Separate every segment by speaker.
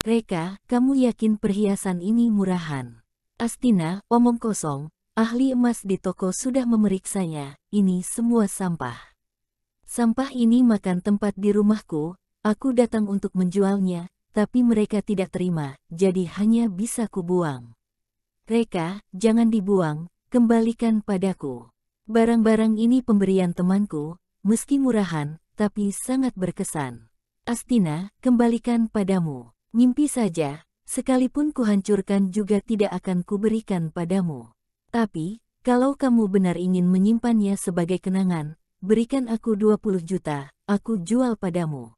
Speaker 1: Reka, kamu yakin perhiasan ini murahan? Astina, omong kosong, ahli emas di toko sudah memeriksanya, ini semua sampah. Sampah ini makan tempat di rumahku, aku datang untuk menjualnya, tapi mereka tidak terima, jadi hanya bisa kubuang. Reka, jangan dibuang, kembalikan padaku. Barang-barang ini pemberian temanku, meski murahan, tapi sangat berkesan. Astina, kembalikan padamu. Mimpi saja, sekalipun kuhancurkan juga tidak akan kuberikan padamu. Tapi, kalau kamu benar ingin menyimpannya sebagai kenangan, berikan aku 20 juta, aku jual padamu.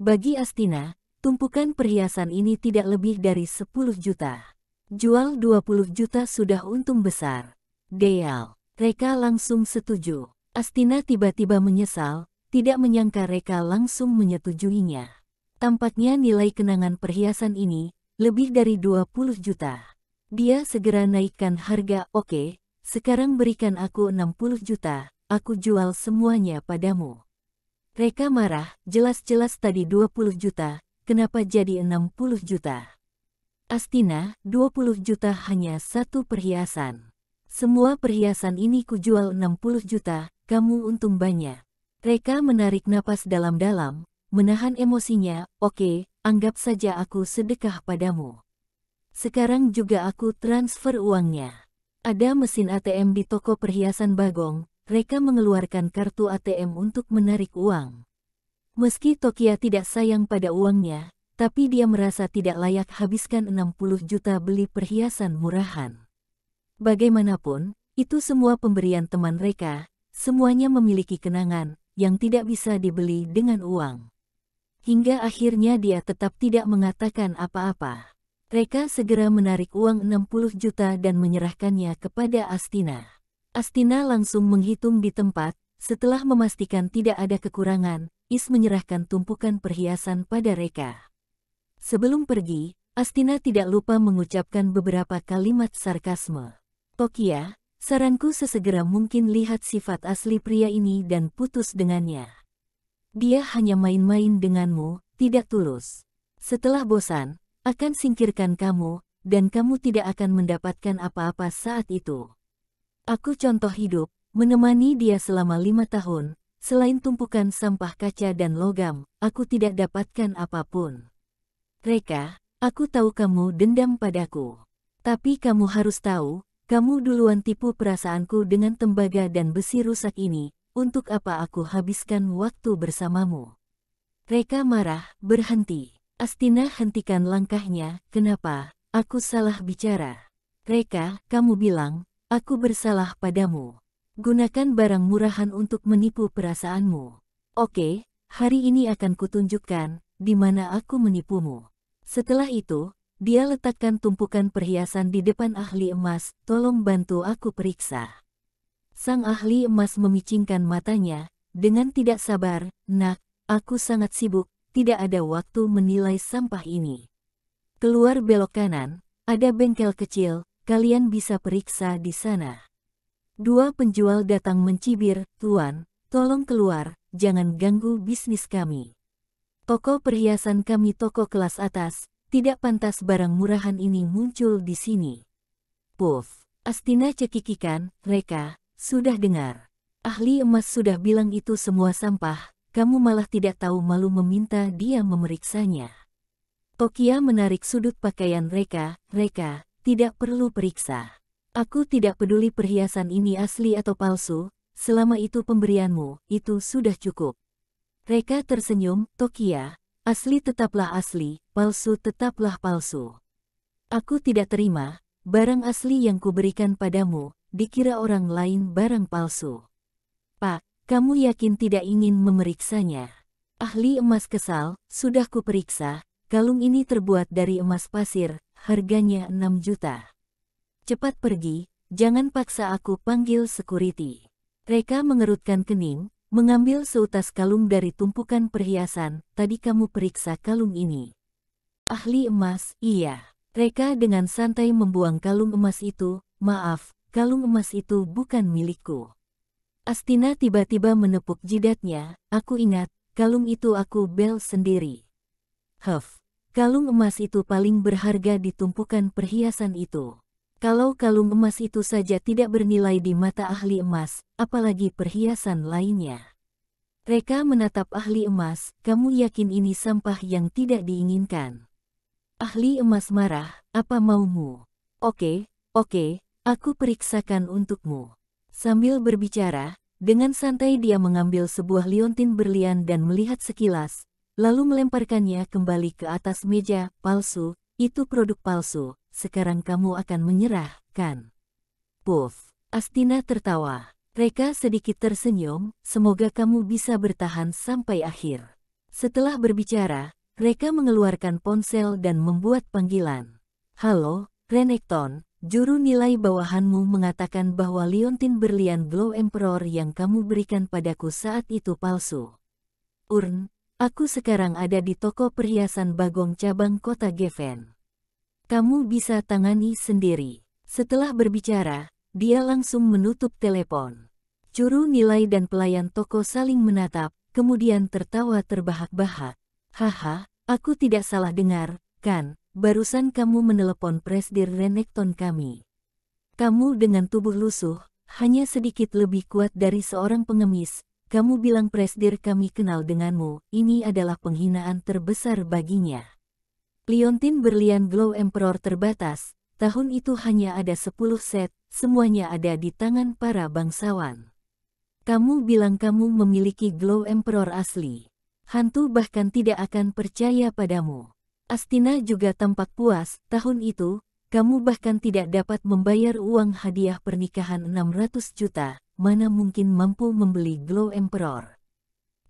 Speaker 1: Bagi Astina, tumpukan perhiasan ini tidak lebih dari 10 juta. Jual 20 juta sudah untung besar. Deal. Reka langsung setuju. Astina tiba-tiba menyesal, tidak menyangka Reka langsung menyetujuinya. Tampaknya nilai kenangan perhiasan ini lebih dari 20 juta. Dia segera naikkan harga. Oke, sekarang berikan aku 60 juta, aku jual semuanya padamu. Reka marah, jelas-jelas tadi 20 juta, kenapa jadi 60 juta? Astina, 20 juta hanya satu perhiasan. Semua perhiasan ini kujual 60 juta, kamu untung banyak. Reka menarik napas dalam-dalam, menahan emosinya. Oke, anggap saja aku sedekah padamu. Sekarang juga aku transfer uangnya. Ada mesin ATM di toko perhiasan Bagong, Reka mengeluarkan kartu ATM untuk menarik uang. Meski Tokia tidak sayang pada uangnya, tapi dia merasa tidak layak habiskan 60 juta beli perhiasan murahan. Bagaimanapun, itu semua pemberian teman Reka, semuanya memiliki kenangan yang tidak bisa dibeli dengan uang. Hingga akhirnya dia tetap tidak mengatakan apa-apa. Reka segera menarik uang 60 juta dan menyerahkannya kepada Astina. Astina langsung menghitung di tempat, setelah memastikan tidak ada kekurangan, menyerahkan tumpukan perhiasan pada Reka. Sebelum pergi, Astina tidak lupa mengucapkan beberapa kalimat sarkasme. Tokia, saranku sesegera mungkin lihat sifat asli pria ini dan putus dengannya. Dia hanya main-main denganmu, tidak tulus. Setelah bosan, akan singkirkan kamu, dan kamu tidak akan mendapatkan apa-apa saat itu. Aku contoh hidup, menemani dia selama 5 tahun, selain tumpukan sampah kaca dan logam, aku tidak dapatkan apapun. Reka, aku tahu kamu dendam padaku. Tapi kamu harus tahu, kamu duluan tipu perasaanku dengan tembaga dan besi rusak ini, untuk apa aku habiskan waktu bersamamu. Reka marah, berhenti. Astina hentikan langkahnya, kenapa, aku salah bicara. Reka, kamu bilang, aku bersalah padamu. Gunakan barang murahan untuk menipu perasaanmu. Oke, hari ini akan kutunjukkan, di mana aku menipumu. Setelah itu, dia letakkan tumpukan perhiasan di depan ahli emas, tolong bantu aku periksa. Sang ahli emas memicingkan matanya, dengan tidak sabar, nak, aku sangat sibuk, tidak ada waktu menilai sampah ini. Keluar belok kanan, ada bengkel kecil, kalian bisa periksa di sana. Dua penjual datang mencibir, tuan, tolong keluar, jangan ganggu bisnis kami. Toko perhiasan kami toko kelas atas, tidak pantas barang murahan ini muncul di sini. Puff, Astina cekikikan, Reka, sudah dengar. Ahli emas sudah bilang itu semua sampah, kamu malah tidak tahu malu meminta dia memeriksanya. Tokia menarik sudut pakaian Reka, Reka, tidak perlu periksa. Aku tidak peduli perhiasan ini asli atau palsu, selama itu pemberianmu, itu sudah cukup. Reka tersenyum, Tokia, asli tetaplah asli, palsu tetaplah palsu. Aku tidak terima, barang asli yang kuberikan padamu, dikira orang lain barang palsu. Pak, kamu yakin tidak ingin memeriksanya? Ahli emas kesal, sudah kuperiksa, kalung ini terbuat dari emas pasir, harganya 6 juta. Cepat pergi, jangan paksa aku panggil security. Reka mengerutkan kening, mengambil seutas kalung dari tumpukan perhiasan, tadi kamu periksa kalung ini. Ahli emas, iya. Reka dengan santai membuang kalung emas itu, maaf, kalung emas itu bukan milikku. Astina tiba-tiba menepuk jidatnya, aku ingat, kalung itu aku bel sendiri. Huff, Kalung emas itu paling berharga di tumpukan perhiasan itu. Kalau kalung emas itu saja tidak bernilai di mata ahli emas, apalagi perhiasan lainnya. Reka menatap ahli emas, kamu yakin ini sampah yang tidak diinginkan? Ahli emas marah, apa maumu? Oke, aku periksakan untukmu. Sambil berbicara, dengan santai dia mengambil sebuah liontin berlian dan melihat sekilas, lalu melemparkannya kembali ke atas meja. Palsu, itu produk palsu, sekarang kamu akan menyerah, kan? Puff, Astina tertawa. Reka sedikit tersenyum, semoga kamu bisa bertahan sampai akhir. Setelah berbicara, Reka mengeluarkan ponsel dan membuat panggilan. Halo, Renekton, juru nilai bawahanmu mengatakan bahwa liontin berlian Glow Emperor yang kamu berikan padaku saat itu palsu. Aku sekarang ada di toko perhiasan Bagong cabang kota Geffen. Kamu bisa tangani sendiri. Setelah berbicara, dia langsung menutup telepon. Juru nilai dan pelayan toko saling menatap, kemudian tertawa terbahak-bahak. Haha, aku tidak salah dengar, kan? Barusan kamu menelepon Presdir Renekton kami. Kamu dengan tubuh lusuh, hanya sedikit lebih kuat dari seorang pengemis. Kamu bilang Presdir kami kenal denganmu, ini adalah penghinaan terbesar baginya. Liontin berlian Glow Emperor terbatas, tahun itu hanya ada 10 set, semuanya ada di tangan para bangsawan. Kamu bilang kamu memiliki Glow Emperor asli. Hantu bahkan tidak akan percaya padamu. Astina juga tampak puas, tahun itu, kamu bahkan tidak dapat membayar uang hadiah pernikahan 600 juta. Mana mungkin mampu membeli Glow Emperor.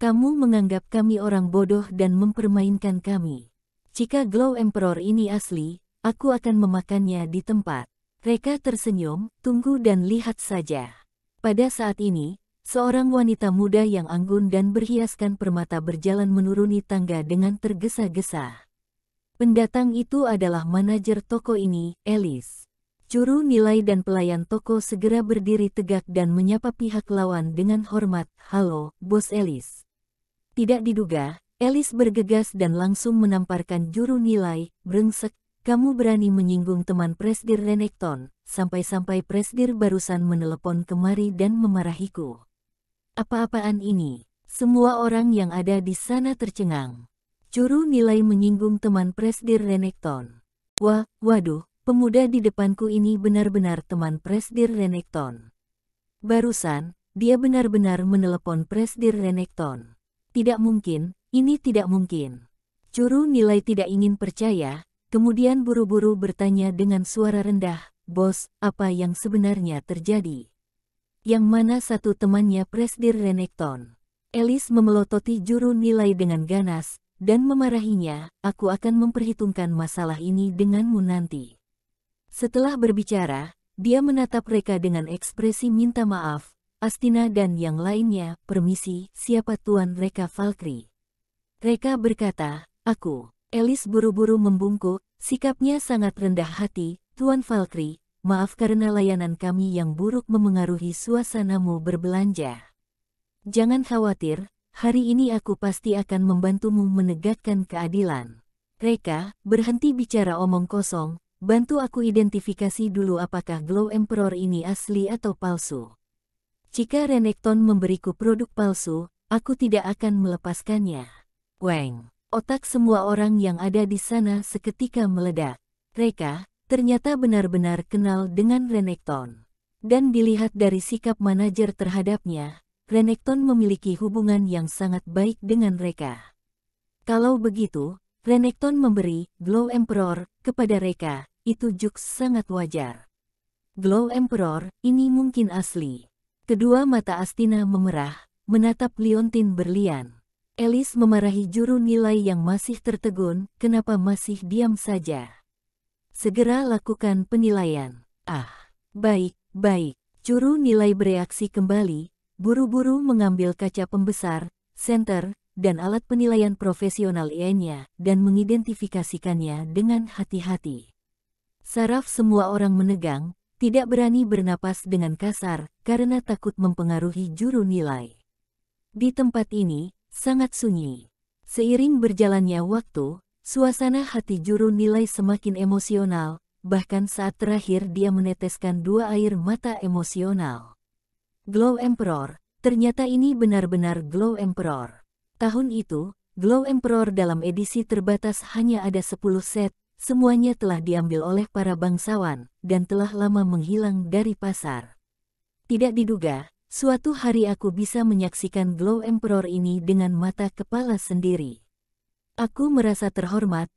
Speaker 1: Kamu menganggap kami orang bodoh dan mempermainkan kami. Jika Glow Emperor ini asli, aku akan memakannya di tempat. Reka tersenyum, tunggu dan lihat saja. Pada saat ini, seorang wanita muda yang anggun dan berhiaskan permata berjalan menuruni tangga dengan tergesa-gesa. Pendatang itu adalah manajer toko ini, Alice. Juru nilai dan pelayan toko segera berdiri tegak dan menyapa pihak lawan dengan hormat. Halo, Bos Alice. Tidak diduga, Alice bergegas dan langsung menamparkan juru nilai. Brengsek, kamu berani menyinggung teman Presdir Renekton, sampai-sampai Presdir barusan menelepon kemari dan memarahiku. Apa-apaan ini? Semua orang yang ada di sana tercengang. Juru nilai menyinggung teman Presdir Renekton. Waduh. Pemuda di depanku ini benar-benar teman Presdir Renekton. Barusan, dia benar-benar menelepon Presdir Renekton. Tidak mungkin, ini tidak mungkin. Juru nilai tidak ingin percaya, kemudian buru-buru bertanya dengan suara rendah, Bos, apa yang sebenarnya terjadi? Yang mana satu temannya Presdir Renekton? Alice memelototi juru nilai dengan ganas, dan memarahinya, aku akan memperhitungkan masalah ini denganmu nanti. Setelah berbicara, dia menatap Reka dengan ekspresi minta maaf. Astina dan yang lainnya, permisi, siapa Tuan Reka Valkyrie? Reka berkata, aku. Alice buru-buru membungkuk, sikapnya sangat rendah hati. Tuan Valkyrie, maaf karena layanan kami yang buruk memengaruhi suasanamu berbelanja. Jangan khawatir, hari ini aku pasti akan membantumu menegakkan keadilan. Reka, berhenti bicara omong kosong. Bantu aku identifikasi dulu apakah Glow Emperor ini asli atau palsu. Jika Renekton memberiku produk palsu, aku tidak akan melepaskannya. Weng, otak semua orang yang ada di sana seketika meledak. Reka, ternyata benar-benar kenal dengan Renekton. Dan dilihat dari sikap manajer terhadapnya, Renekton memiliki hubungan yang sangat baik dengan Reka. Kalau begitu, Renekton memberi Glow Emperor kepada Reka. Itu jokes sangat wajar. Glow Emperor, ini mungkin asli. Kedua mata Astina memerah, menatap liontin berlian. Alice memarahi juru nilai yang masih tertegun, kenapa masih diam saja? Segera lakukan penilaian. Baik. Juru nilai bereaksi kembali, buru-buru mengambil kaca pembesar, senter, dan alat penilaian profesional lainnya, dan mengidentifikasikannya dengan hati-hati. Saraf semua orang menegang, tidak berani bernapas dengan kasar, karena takut mempengaruhi juru nilai. Di tempat ini, sangat sunyi. Seiring berjalannya waktu, Suasana hati juru nilai semakin emosional, bahkan saat terakhir dia meneteskan dua air mata emosional. Glow Emperor, ternyata ini benar-benar Glow Emperor. Tahun itu, Glow Emperor dalam edisi terbatas hanya ada 10 set, semuanya telah diambil oleh para bangsawan, dan telah lama menghilang dari pasar. Tidak diduga, suatu hari aku bisa menyaksikan Glow Emperor ini dengan mata kepala sendiri. Aku merasa terhormat,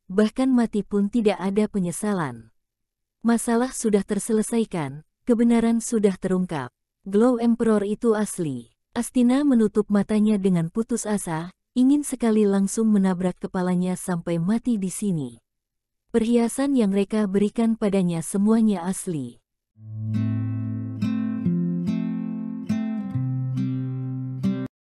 Speaker 1: bahkan mati pun tidak ada penyesalan. Masalah sudah terselesaikan, kebenaran sudah terungkap. Glow Emperor itu asli. Astina menutup matanya dengan putus asa, ingin sekali langsung menabrak kepalanya sampai mati di sini. Perhiasan yang mereka berikan padanya semuanya asli.